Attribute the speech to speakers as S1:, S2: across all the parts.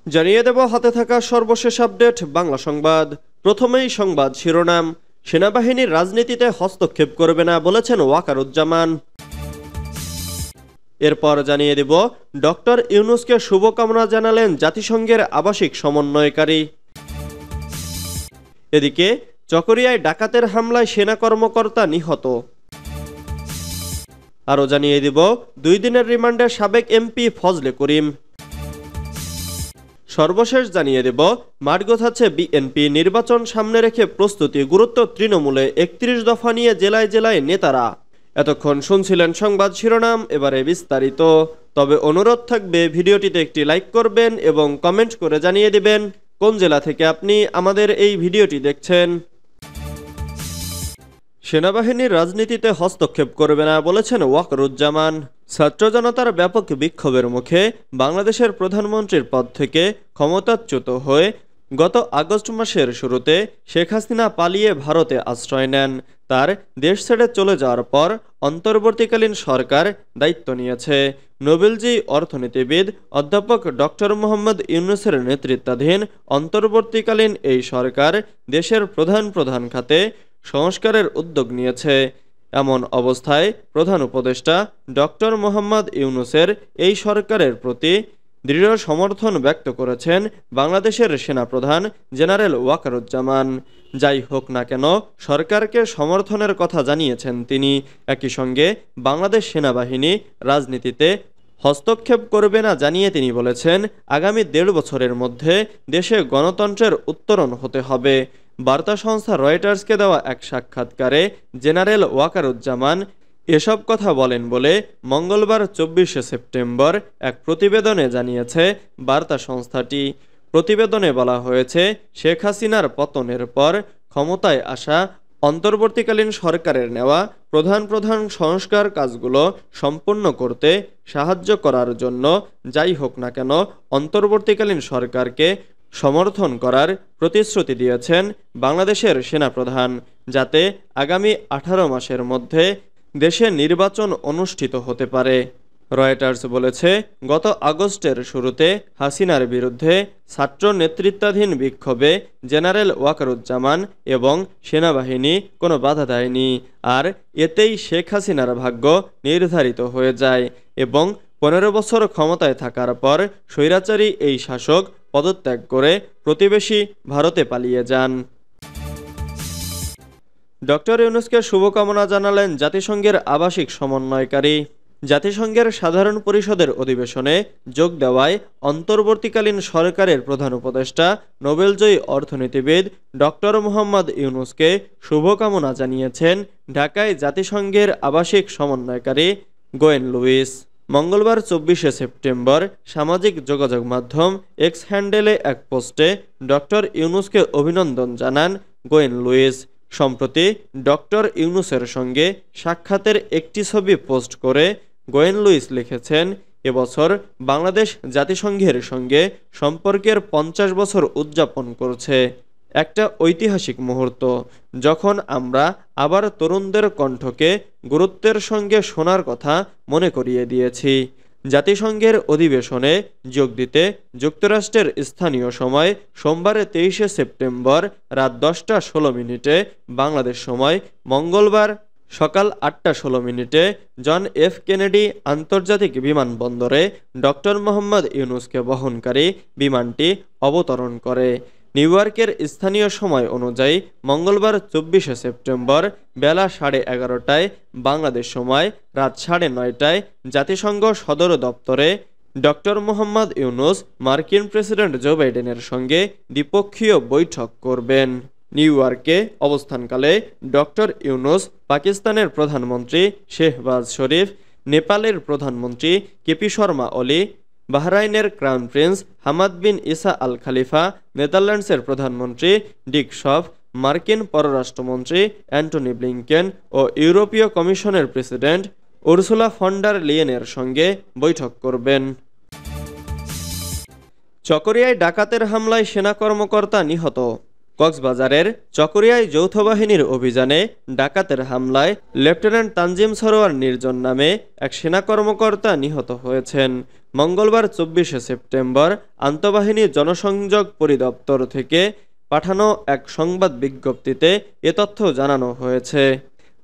S1: জানিয়ে দেব হাতে থাকা সর্বশেষ আপডেট বাংলা সংবাদ। প্রথমেই সংবাদ শিরোনাম। সেনাবাহিনীর রাজনীতিতে হস্তক্ষেপ করবে না বলেছেন ওয়াকারুজ্জামান। এরপর জানিয়ে দেব ডক্টর ইউনূসকে শুভকামনা জানালেন জাতিসংঘের আবাসিক সমন্বয়কারী। এদিকে চকরিয়ায় ডাকাতের হামলায় সেনা কর্মকর্তা নিহত। আরও জানিয়ে দেব 2 দিনের রিমান্ডে সাবেক এমপি ফজলে করিম। সর্বশেষ জানিয়ে দেব মাঠ গোছাচ্ছে বিএনপি, নির্বাচন সামনে রেখে প্রস্তুতি, গুরুত্ব তৃণমূলে, 31 দফা নিয়ে জেলায় জেলায় নেতারা। এতক্ষণ শুনছিলেন সংবাদ শিরোনাম, এবারে বিস্তারিত। তবে অনুরোধ থাকবে ভিডিওটিতে একটি লাইক করবেন এবং কমেন্ট করে জানিয়ে দিবেন কোন জেলা থেকে আপনি আমাদের এই ভিডিওটি দেখছেন। সেনাবাহিনীর রাজনীতিতে হস্তক্ষেপ করবে না বলেছেন ওয়াকারুজ্জামান। ছাত্র জনতার ব্যাপক বিক্ষোভের মুখে বাংলাদেশের প্রধানমন্ত্রীর পদ থেকে ক্ষমতাচ্যুত হয়ে গত আগস্ট মাসের শুরুতে শেখ হাসিনা পালিয়ে ভারতে আশ্রয় নেন। তার দেশ ছেড়ে চলে যাওয়ার পর অন্তর্বর্তীকালীন সরকার দায়িত্ব নিয়েছে। নোবেলজয়ী অর্থনীতিবিদ অধ্যাপক ডক্টর মোহাম্মদ ইউনূসের নেতৃত্বাধীন অন্তর্বর্তীকালীন এই সরকার দেশের প্রধান খাতে সংস্কারের উদ্যোগ নিয়েছে। এমন অবস্থায় প্রধান উপদেষ্টা ডক্টর মোহাম্মদ ইউনূসের এই সরকারের প্রতি দৃঢ় সমর্থন ব্যক্ত করেছেন বাংলাদেশের সেনাপ্রধান জেনারেল ওয়াকারুজ্জামান। যাই হোক না কেন সরকারকে সমর্থনের কথা জানিয়েছেন তিনি। একই সঙ্গে বাংলাদেশ সেনাবাহিনী রাজনীতিতে হস্তক্ষেপ করবে না জানিয়ে তিনি বলেছেন, আগামী 1.5 বছরের মধ্যে দেশে গণতন্ত্রের উত্তরণ হতে হবে। বার্তা সংস্থা রয়টার্সকে দেওয়া এক সাক্ষাৎকারে জেনারেল ওয়াকারুজ্জামান এসব কথা বলেন বলে মঙ্গলবার 24শে সেপ্টেম্বর এক প্রতিবেদনে জানিয়েছে বার্তা সংস্থাটি। প্রতিবেদনে বলা হয়েছে, শেখ হাসিনার পতনের পর ক্ষমতায় আসা অন্তর্বর্তীকালীন সরকারের নেওয়া প্রধান সংস্কার কাজগুলো সম্পন্ন করতে সাহায্য করার জন্য যাই হোক না কেন অন্তর্বর্তীকালীন সরকারকে সমর্থন করার প্রতিশ্রুতি দিয়েছেন বাংলাদেশের সেনাপ্রধান, যাতে আগামী 18 মাসের মধ্যে দেশে নির্বাচন অনুষ্ঠিত হতে পারে। রয়টার্স বলেছে, গত আগস্টের শুরুতে হাসিনার বিরুদ্ধে ছাত্র নেতৃত্বাধীন বিক্ষোভে জেনারেল ওয়াকারুজ্জামান এবং সেনাবাহিনী কোনো বাধা দেয়নি। আর এতেই শেখ হাসিনার ভাগ্য নির্ধারিত হয়ে যায় এবং 15 বছর ক্ষমতায় থাকার পর স্বৈরাচারী এই শাসক পদত্যাগ করে প্রতিবেশী ভারতে পালিয়ে যান। ডক্টর ইউনূসকে শুভকামনা জানালেন জাতিসংঘের আবাসিক সমন্বয়কারী। জাতিসংঘের সাধারণ পরিষদের অধিবেশনে যোগ দেওয়ায় অন্তর্বর্তীকালীন সরকারের প্রধান উপদেষ্টা নোবেলজয়ী অর্থনীতিবিদ ডক্টর মোহাম্মদ ইউনূসকে শুভকামনা জানিয়েছেন ঢাকায় জাতিসংঘের আবাসিক সমন্বয়কারী গোয়েন লুইস। মঙ্গলবার 24শে সেপ্টেম্বর সামাজিক যোগাযোগ মাধ্যম এক্স হ্যান্ডেলে এক পোস্টে ডক্টর ইউনূসকে অভিনন্দন জানান গোয়েন লুইস। সম্প্রতি ডক্টর ইউনূসের সঙ্গে সাক্ষাতের একটি ছবি পোস্ট করে গোয়েন লুইস লিখেছেন, এবছর বাংলাদেশ জাতিসংঘের সঙ্গে সম্পর্কের 50 বছর উদযাপন করছে। একটা ঐতিহাসিক মুহূর্ত, যখন আমরা আবার তরুণদের কণ্ঠকে গুরুত্বের সঙ্গে শোনার কথা মনে করিয়ে দিয়েছি। জাতিসংঘের অধিবেশনে যোগ দিতে যুক্তরাষ্ট্রের স্থানীয় সময় সোমবার 23শে সেপ্টেম্বর রাত 10টা 16 মিনিটে, বাংলাদেশ সময় মঙ্গলবার সকাল 8টা 16 মিনিটে জন এফ কেনেডি আন্তর্জাতিক বিমানবন্দরে ডক্টর মোহাম্মদ ইউনূসকে বহনকারী বিমানটি অবতরণ করে। নিউ ইয়র্কের স্থানীয় সময় অনুযায়ী মঙ্গলবার 24শে সেপ্টেম্বর বেলা 11:30টায়, বাংলাদেশ সময় রাত 9:30টায় জাতিসংঘ সদর দপ্তরে ডক্টর মোহাম্মদ ইউনূস মার্কিন প্রেসিডেন্ট জো বাইডেনের সঙ্গে দ্বিপক্ষীয় বৈঠক করবেন। নিউ ইয়র্কে অবস্থানকালে ডক্টর ইউনূস পাকিস্তানের প্রধানমন্ত্রী শেহবাজ শরীফ, নেপালের প্রধানমন্ত্রী কেপি শর্মা ওলি, বাহরাইনের ক্রাউন প্রিন্স হামাদ বিন ইসা আল খালিফা, নেদারল্যান্ডসের প্রধানমন্ত্রী ডিক শফ, মার্কিন পররাষ্ট্রমন্ত্রী অ্যান্টনি ব্লিংকেন ও ইউরোপীয় কমিশনের প্রেসিডেন্ট উরসুলা ফন ডার লিয়েনের সঙ্গে বৈঠক করবেন। চকরিয়ায় ডাকাতের হামলায় সেনা কর্মকর্তা নিহত। কক্সবাজারের চকরিয়ায় যৌথ বাহিনীর অভিযানে ডাকাতের হামলায় লেফটেন্যান্ট তানজিম সরোয়ার নির্জন নামে এক সেনা কর্মকর্তা নিহত হয়েছেন। মঙ্গলবার 24শে সেপ্টেম্বর আন্তঃবাহিনী জনসংযোগ পরিদপ্তর থেকে পাঠানো এক সংবাদ বিজ্ঞপ্তিতে এ তথ্য জানানো হয়েছে।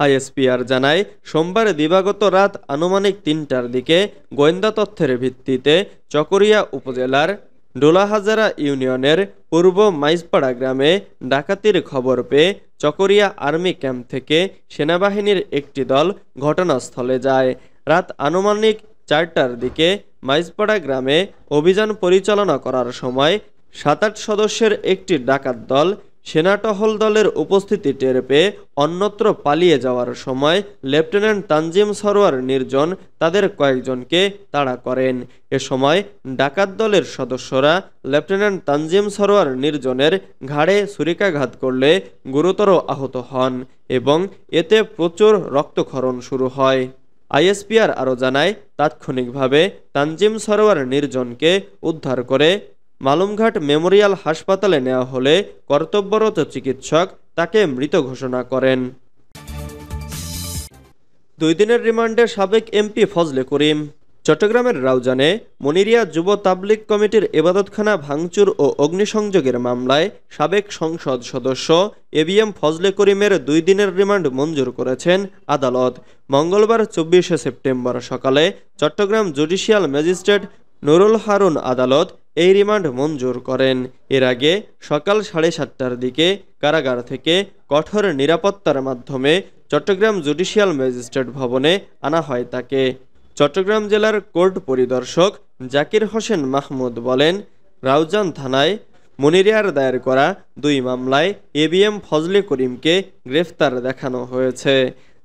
S1: আইএসপিআর জানায়, সোমবার দিবাগত রাত আনুমানিক ৩টার দিকে গোয়েন্দা তথ্যের ভিত্তিতে চকরিয়া উপজেলার ডোলাহাজারা ইউনিয়নের পূর্ব মাইজপাড়া গ্রামে ডাকাতির খবর পেয়ে চকরিয়া আর্মি ক্যাম্প থেকে সেনাবাহিনীর একটি দল ঘটনাস্থলে যায়। রাত আনুমানিক ৪টার দিকে মাইজপাড়া গ্রামে অভিযান পরিচালনা করার সময় ৭-৮ সদস্যের একটি ডাকাত দল সেনা টহল দলের উপস্থিতি টের পেয়ে অন্যত্র পালিয়ে যাওয়ার সময় লেফটেন্যান্ট তানজিম সরোয়ার নির্জন তাদের কয়েকজনকে তাড়া করেন। এ সময় ডাকাত দলের সদস্যরা লেফটেন্যান্ট তানজিম সরোয়ার নির্জনের ঘাড়ে ছুরিকাঘাত করলে গুরুতর আহত হন এবং এতে প্রচুর রক্তক্ষরণ শুরু হয়। আইএসপিআর আরও জানায়, তাৎক্ষণিকভাবে তানজিম সরোয়ার নির্জনকে উদ্ধার করে মালুমঘাট মেমোরিয়াল হাসপাতালে নেওয়া হলে কর্তব্যরত চিকিৎসক তাকে মৃত ঘোষণা করেন। 2 দিনের রিমান্ডে সাবেক এমপি ফজলে করিম। চট্টগ্রামের রাউজানে মনিরিয়া যুব তাবলিগ কমিটির ইবাদতখানা ভাঙচুর ও অগ্নিসংযোগের মামলায় সাবেক সংসদ সদস্য এবিএম ফজলে করিমের 2 দিনের রিমান্ড মঞ্জুর করেছেন আদালত। মঙ্গলবার 24শে সেপ্টেম্বর সকালে চট্টগ্রাম জুডিশিয়াল ম্যাজিস্ট্রেট নুরুল হারুন আদালত এই রিমান্ড মঞ্জুর করেন। এর আগে সকাল 7:30টার দিকে কারাগার থেকে কঠোর নিরাপত্তার মাধ্যমে চট্টগ্রাম জুডিশিয়াল ম্যাজিস্ট্রেট ভবনে আনা হয় তাকে। চট্টগ্রাম জেলার কোর্ট পরিদর্শক জাকির হোসেন মাহমুদ বলেন, রাউজান থানায় মনিরিয়ার দায়ের করা 2 মামলায় এবিএম ফজলে করিমকে গ্রেফতার দেখানো হয়েছে।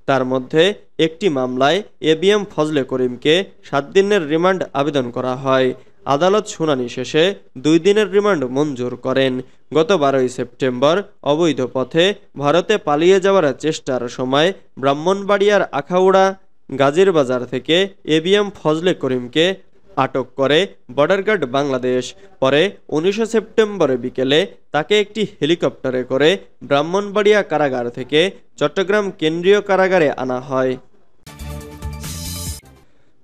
S1: তার মধ্যে একটি মামলায় এবিএম ফজলে করিমকে 7 দিনের রিমান্ড আবেদন করা হয়। আদালত শুনানি শেষে 2 দিনের রিমান্ড মঞ্জুর করেন। গত 12ই সেপ্টেম্বর অবৈধ পথে ভারতে পালিয়ে যাওয়ার চেষ্টার সময় ব্রাহ্মণবাড়িয়ার আখাউড়া গাজীর বাজার থেকে এবিএম ফজলে করিমকে আটক করে বর্ডার গার্ড বাংলাদেশ। পরে 19শে সেপ্টেম্বর বিকেলে তাকে একটি হেলিকপ্টারে করে ব্রাহ্মণবাড়িয়া কারাগার থেকে চট্টগ্রাম কেন্দ্রীয় কারাগারে আনা হয়।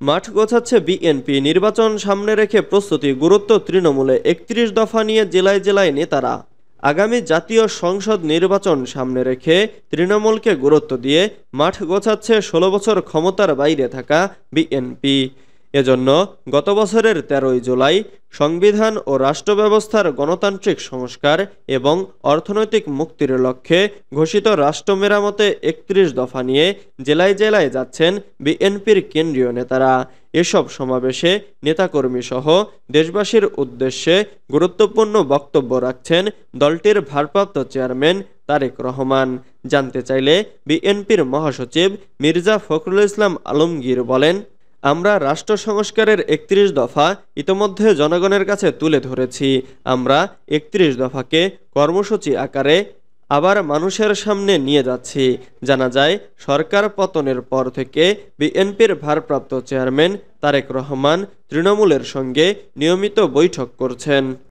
S1: মাঠ গোছাচ্ছে বিএনপি, নির্বাচন সামনে রেখে প্রস্তুতি, গুরুত্ব তৃণমূলে, 31 দফা নিয়ে জেলায় জেলায় নেতারা। আগামী জাতীয় সংসদ নির্বাচন সামনে রেখে তৃণমূলকে গুরুত্ব দিয়ে মাঠ গোছাচ্ছে 16 বছর ক্ষমতার বাইরে থাকা বিএনপি। এজন্য গত বছরের 13ই জুলাই সংবিধান ও রাষ্ট্র ব্যবস্থার গণতান্ত্রিক সংস্কার এবং অর্থনৈতিক মুক্তির লক্ষ্যে ঘোষিত রাষ্ট্র মেরামতে 31 দফা নিয়ে জেলায় জেলায় যাচ্ছেন বিএনপির কেন্দ্রীয় নেতারা। এসব সমাবেশে নেতাকর্মী সহ দেশবাসীর উদ্দেশ্যে গুরুত্বপূর্ণ বক্তব্য রাখছেন দলটির ভারপ্রাপ্ত চেয়ারম্যান তারেক রহমান। জানতে চাইলে বিএনপির মহাসচিব মির্জা ফখরুল ইসলাম আলমগীর বলেন, আমরা রাষ্ট্র সংস্কারের 31 দফা ইতোমধ্যে জনগণের কাছে তুলে ধরেছি। আমরা 31 দফাকে কর্মসূচি আকারে আবার মানুষের সামনে নিয়ে যাচ্ছি। জানা যায়, সরকার পতনের পর থেকে বিএনপির ভারপ্রাপ্ত চেয়ারম্যান তারেক রহমান তৃণমূলের সঙ্গে নিয়মিত বৈঠক করছেন।